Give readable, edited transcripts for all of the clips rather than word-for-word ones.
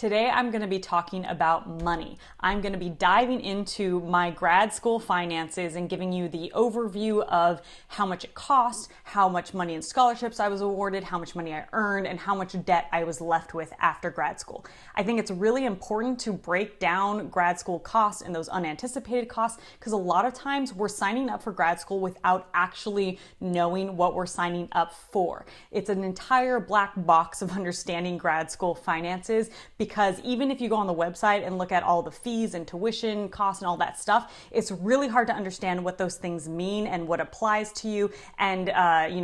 Today I'm going to be talking about money. I'm going to be diving into my grad school finances and giving you the overview of how much it cost, how much money in scholarships I was awarded, how much money I earned, and how much debt I was left with after grad school. I think it's really important to break down grad school costs and those unanticipated costs because a lot of times we're signing up for grad school without actually knowing what we're signing up for. It's an entire black box of understanding grad school finances because even if you go on the website and look at all the fees and tuition costs and all that stuff, it's really hard to understand what those things mean and what applies to you. And,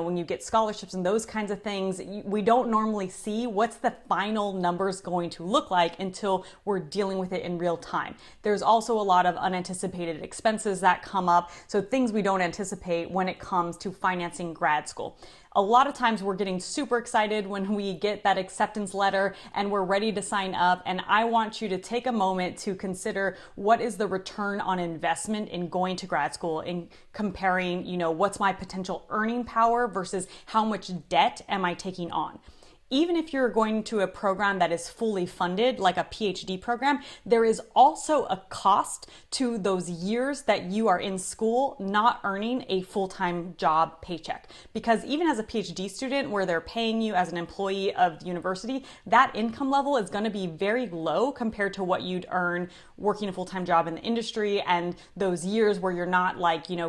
when you get scholarships and those kinds of things, we don't normally see what's the final numbers going to look like until we're dealing with it in real time. There's also a lot of unanticipated expenses that come up. So things we don't anticipate when it comes to financing grad school. A lot of times we're getting super excited when we get that acceptance letter and we're ready to sign up. And I want you to take a moment to consider what is the return on investment in going to grad school and comparing, what's my potential earning power versus how much debt am I taking on. Even if you're going to a program that is fully funded, like a PhD program, there is also a cost to those years that you are in school not earning a full-time job paycheck. Because even as a PhD student where they're paying you as an employee of the university, that income level is going to be very low compared to what you'd earn working a full-time job in the industry and those years where you're not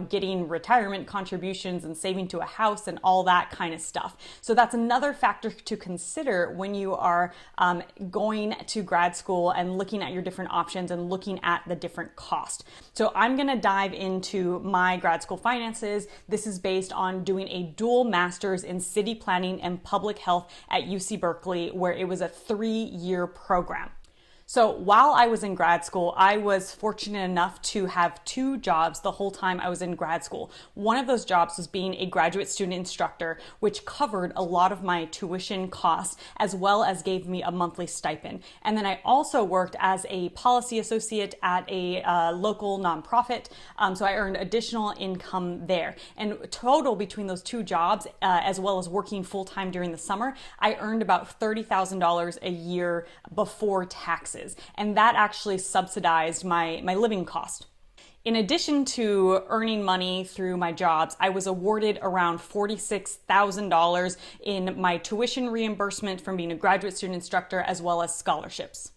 getting retirement contributions and saving to a house and all that kind of stuff. So that's another factor to consider when you are going to grad school and looking at your different options and looking at the different costs. So I'm going to dive into my grad school finances. This is based on doing a dual master's in city planning and public health at UC Berkeley, where it was a 3-year program. So while I was in grad school, I was fortunate enough to have 2 jobs the whole time I was in grad school. One of those jobs was being a graduate student instructor, which covered a lot of my tuition costs as well as gave me a monthly stipend. And then I also worked as a policy associate at a local nonprofit, so I earned additional income there. And total between those 2 jobs, as well as working full-time during the summer, I earned about $30,000 a year before taxes. And that actually subsidized my living cost. In addition to earning money through my jobs, I was awarded around $46,000 in my tuition reimbursement from being a graduate student instructor as well as scholarships.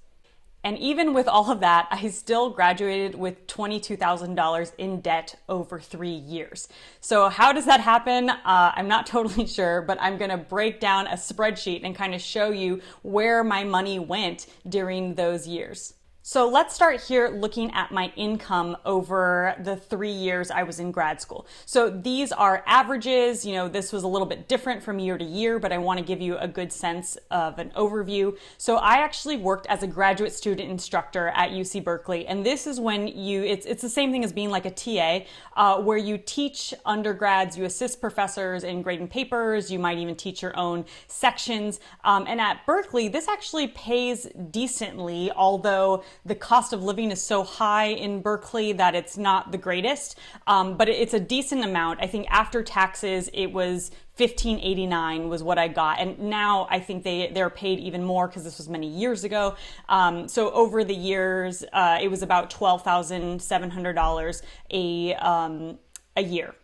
And even with all of that, I still graduated with $22,000 in debt over 3 years. So how does that happen? I'm not totally sure, but I'm going to break down a spreadsheet and kind of show you where my money went during those years. So let's start here looking at my income over the 3 years I was in grad school. So these are averages. This was a little bit different from year to year, but I want to give you a good sense of an overview. So I actually worked as a graduate student instructor at UC Berkeley. And this is when it's the same thing as being like a TA, where you teach undergrads, you assist professors in grading papers, you might even teach your own sections. And at Berkeley, this actually pays decently, although the cost of living is so high in Berkeley that it's not the greatest, but it's a decent amount. I think after taxes, it was $15.89 was what I got. And now I think they're paid even more because this was many years ago. So over the years, it was about $12,700 a year.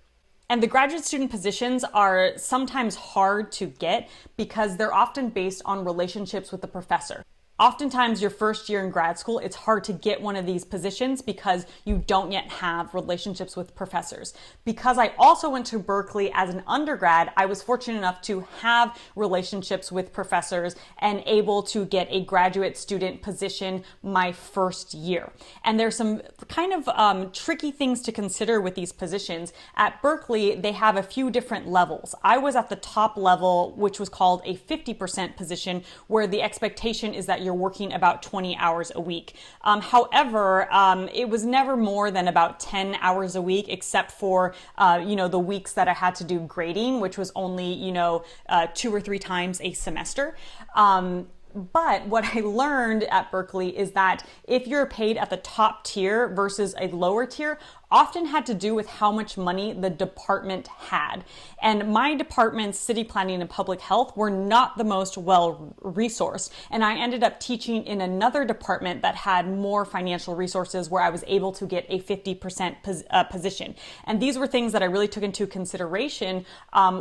And the graduate student positions are sometimes hard to get because they're often based on relationships with the professor. Oftentimes, your first year in grad school, it's hard to get one of these positions because you don't yet have relationships with professors. Because I also went to Berkeley as an undergrad, I was fortunate enough to have relationships with professors and able to get a graduate student position my first year. And there's some kind of tricky things to consider with these positions. At Berkeley, they have a few different levels. I was at the top level, which was called a 50% position, where the expectation is that you're working about 20 hours a week. However, it was never more than about 10 hours a week, except for, the weeks that I had to do grading, which was only, 2 or 3 times a semester. But what I learned at Berkeley is that if you're paid at the top tier versus a lower tier, often had to do with how much money the department had. And my department's city planning and public health were not the most well resourced. And I ended up teaching in another department that had more financial resources where I was able to get a 50% position. And these were things that I really took into consideration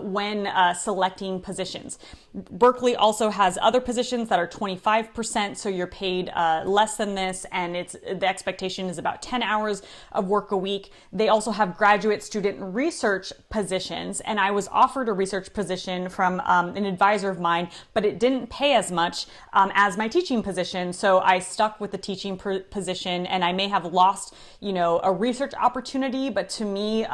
when selecting positions. Berkeley also has other positions that are 25%, so you're paid less than this, and the expectation is about 10 hours of work a week. They also have graduate student research positions, and I was offered a research position from an advisor of mine, but it didn't pay as much as my teaching position, so I stuck with the teaching position, and I may have lost, a research opportunity, but to me,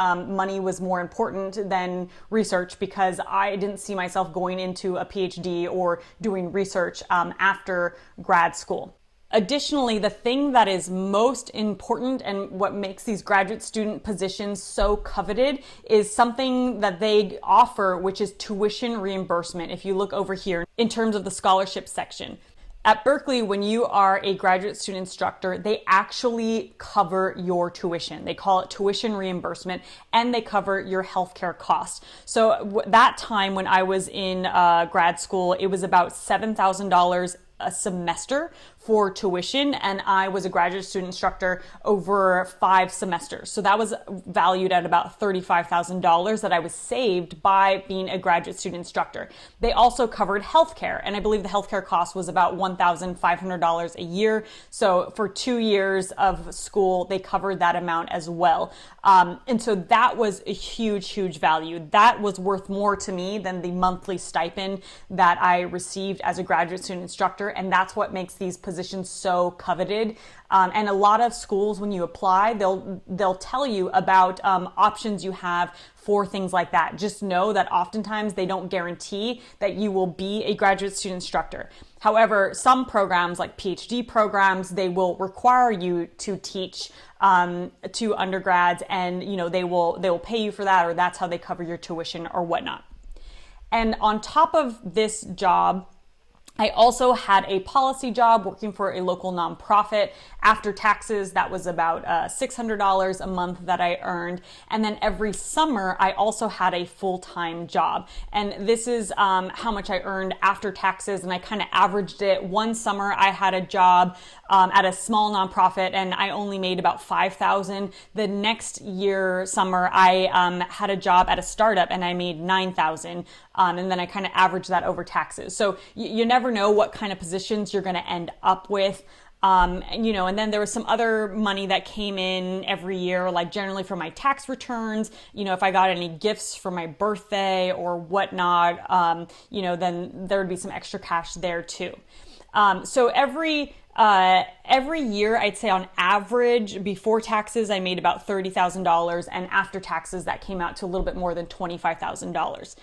money was more important than research because I didn't see myself going into a PhD or doing research after grad school. Additionally, the thing that is most important and what makes these graduate student positions so coveted is something that they offer, which is tuition reimbursement. If you look over here in terms of the scholarship section. At Berkeley, when you are a graduate student instructor, they actually cover your tuition. They call it tuition reimbursement, and they cover your healthcare costs. So that time when I was in grad school, it was about $7,000 a semester for tuition, and I was a graduate student instructor over 5 semesters. So that was valued at about $35,000 that I was saved by being a graduate student instructor. They also covered healthcare, and I believe the healthcare cost was about $1,500 a year. So for 2 years of school, they covered that amount as well. And so that was a huge, huge value. That was worth more to me than the monthly stipend that I received as a graduate student instructor. And that's what makes these positions so coveted. And a lot of schools, when you apply, they'll tell you about options you have for things like that. Just know that oftentimes they don't guarantee that you will be a graduate student instructor. However, some programs like PhD programs, they will require you to teach to undergrads, and they will pay you for that, or that's how they cover your tuition or whatnot. And on top of this job, I also had a policy job working for a local nonprofit. After taxes, that was about $600 a month that I earned. And then every summer, I also had a full-time job. And this is how much I earned after taxes, and I kind of averaged it. One summer, I had a job at a small nonprofit, and I only made about $5,000. The next year, summer, I had a job at a startup, and I made $9,000. And then I kind of averaged that over taxes. So you never know what kind of positions you're going to end up with. And then there was some other money that came in every year, like generally from my tax returns. If I got any gifts for my birthday or whatnot, then there would be some extra cash there too. So every year, I'd say on average, before taxes, I made about $30,000, and after taxes, that came out to a little bit more than $25,000.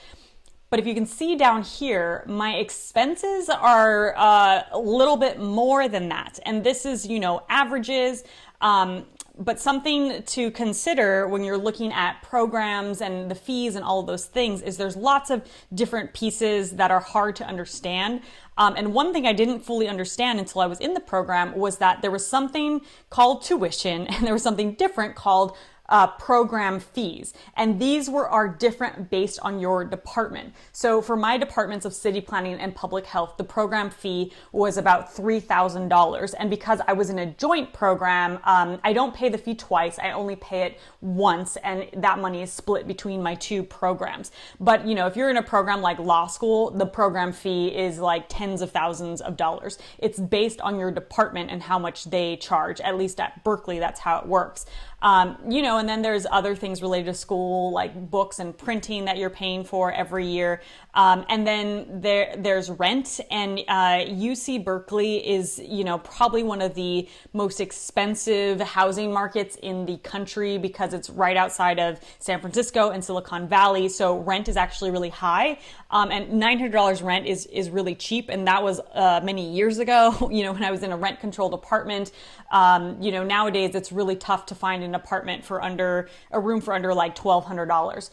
But if you can see down here, my expenses are a little bit more than that. And this is, averages. But something to consider when you're looking at programs and the fees and all of those things is there's lots of different pieces that are hard to understand. And one thing I didn't fully understand until I was in the program was that there was something called tuition and there was something different called program fees. And these are different based on your department. So for my departments of city planning and public health, the program fee was about $3,000. And because I was in a joint program, I don't pay the fee twice. I only pay it once, and that money is split between my 2 programs. But if you're in a program like law school, the program fee is like tens of thousands of dollars. It's based on your department and how much they charge. At least at Berkeley, that's how it works. And then there's other things related to school, like books and printing that you're paying for every year. And then there's rent, and UC Berkeley is, probably one of the most expensive housing markets in the country because it's right outside of San Francisco and Silicon Valley. So rent is actually really high. And $900 rent is really cheap. And that was many years ago, when I was in a rent controlled apartment. Nowadays it's really tough to find an apartment for under like $1,200.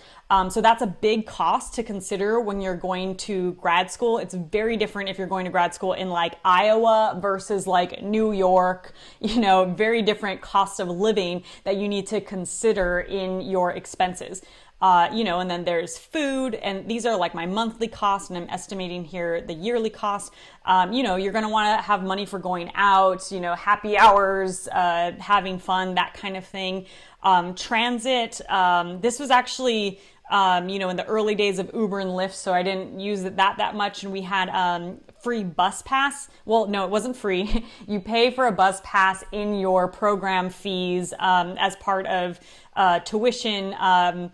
So that's a big cost to consider when you're going to grad school. It's very different if you're going to grad school in like Iowa versus like New York, very different cost of living that you need to consider in your expenses. And then there's food, and these are like my monthly costs, and I'm estimating here the yearly cost. You're going to want to have money for going out, happy hours, having fun, that kind of thing. Transit, this was actually, in the early days of Uber and Lyft, so I didn't use that much, and we had free bus pass. Well, no, it wasn't free. You pay for a bus pass in your program fees as part of tuition.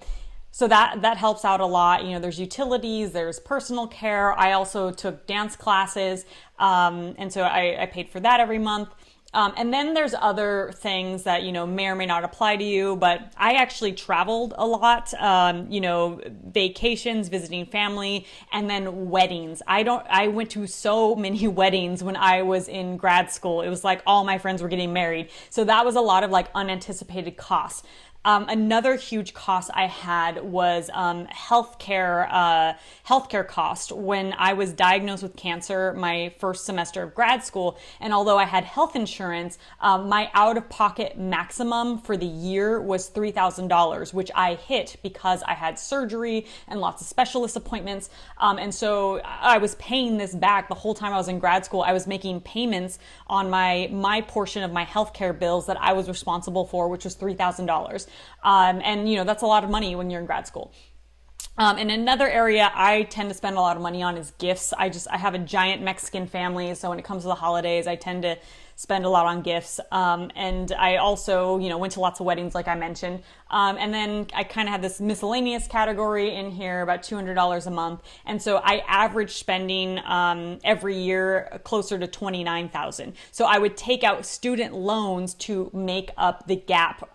So that helps out a lot. There's utilities, there's personal care. I also took dance classes, and so I paid for that every month. And then there's other things that, may or may not apply to you, but I actually traveled a lot, vacations, visiting family, and then weddings. I went to so many weddings when I was in grad school. It was like all my friends were getting married. So that was a lot of like unanticipated costs. Another huge cost I had was healthcare cost. When I was diagnosed with cancer my first semester of grad school, and although I had health insurance, my out-of-pocket maximum for the year was $3,000, which I hit because I had surgery and lots of specialist appointments. And so I was paying this back the whole time I was in grad school. I was making payments on my portion of my healthcare bills that I was responsible for, which was $3,000. That's a lot of money when you're in grad school. And another area I tend to spend a lot of money on is gifts. I have a giant Mexican family, so when it comes to the holidays, I tend to spend a lot on gifts. And I also, went to lots of weddings, like I mentioned. And then I kind of had this miscellaneous category in here, about $200 a month. And so I averaged spending every year closer to $29,000. So I would take out student loans to make up the gap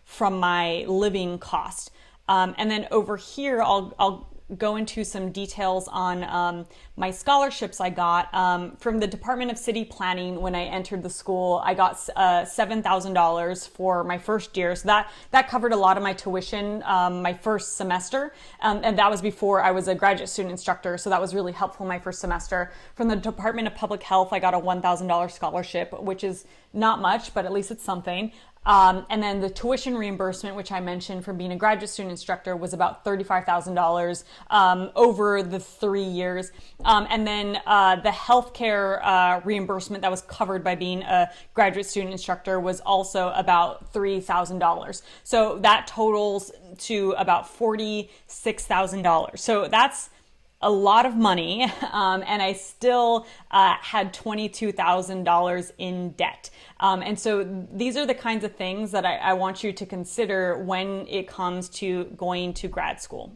from my living cost. And then over here, I'll go into some details on my scholarships I got from the Department of City Planning. When I entered the school, I got $7,000 for my first year. So that covered a lot of my tuition my first semester. And that was before I was a graduate student instructor. So that was really helpful my first semester. From the Department of Public Health, I got a $1,000 scholarship, which is not much, but at least it's something. And then the tuition reimbursement, which I mentioned from being a graduate student instructor, was about $35,000 over the 3 years. And then the healthcare reimbursement that was covered by being a graduate student instructor was also about $3,000. So that totals to about $46,000. So that's a lot of money, and I still had $22,000 in debt. And so these are the kinds of things that I want you to consider when it comes to going to grad school.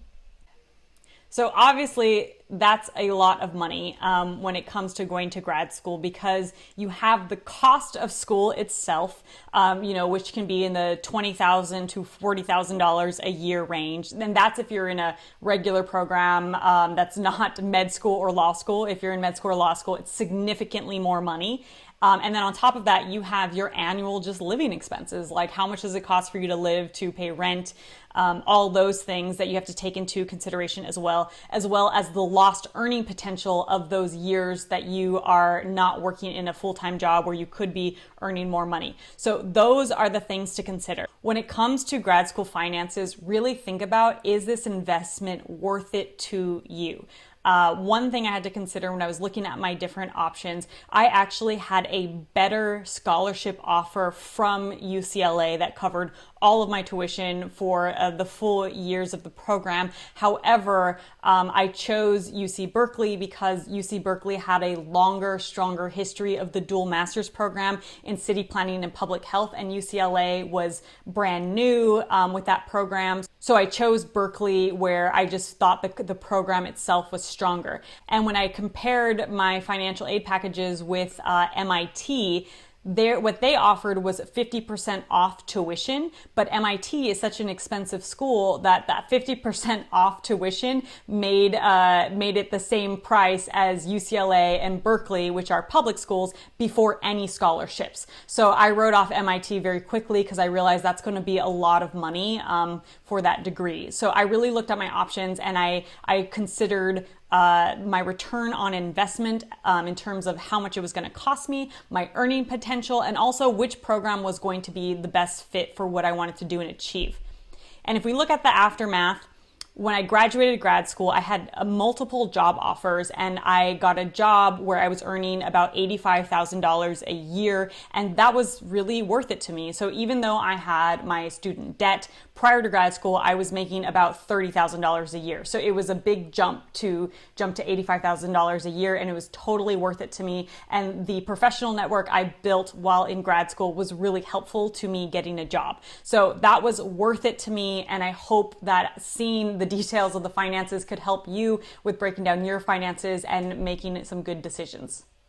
So obviously that's a lot of money when it comes to going to grad school, because you have the cost of school itself, which can be in the $20,000 to $40,000 a year range. And that's if you're in a regular program that's not med school or law school. If you're in med school or law school, it's significantly more money. And then on top of that, you have your annual just living expenses, like how much does it cost for you to live, to pay rent, all those things that you have to take into consideration as well as the lost earning potential of those years that you are not working in a full-time job where you could be earning more money. So those are the things to consider. When it comes to grad school finances, really think about, is this investment worth it to you? One thing I had to consider when I was looking at my different options, I actually had a better scholarship offer from UCLA that covered all of my tuition for the full years of the program. However, I chose UC Berkeley because UC Berkeley had a longer, stronger history of the dual master's program in city planning and public health, and UCLA was brand new with that program. So I chose Berkeley, where I just thought the program itself was stronger. And when I compared my financial aid packages with MIT, what they offered was 50% off tuition, but MIT is such an expensive school that 50% off tuition made it the same price as UCLA and Berkeley, which are public schools, before any scholarships. So I wrote off MIT very quickly because I realized that's going to be a lot of money for that degree. So I really looked at my options, and I considered my return on investment in terms of how much it was going to cost me, my earning potential, and also which program was going to be the best fit for what I wanted to do and achieve. And if we look at the aftermath, when I graduated grad school, I had multiple job offers, and I got a job where I was earning about $85,000 a year, and that was really worth it to me. So even though I had my student debt prior to grad school, I was making about $30,000 a year. So it was a big jump to $85,000 a year, and it was totally worth it to me. And the professional network I built while in grad school was really helpful to me getting a job. So that was worth it to me, and I hope that seeing the details of the finances could help you with breaking down your finances and making some good decisions.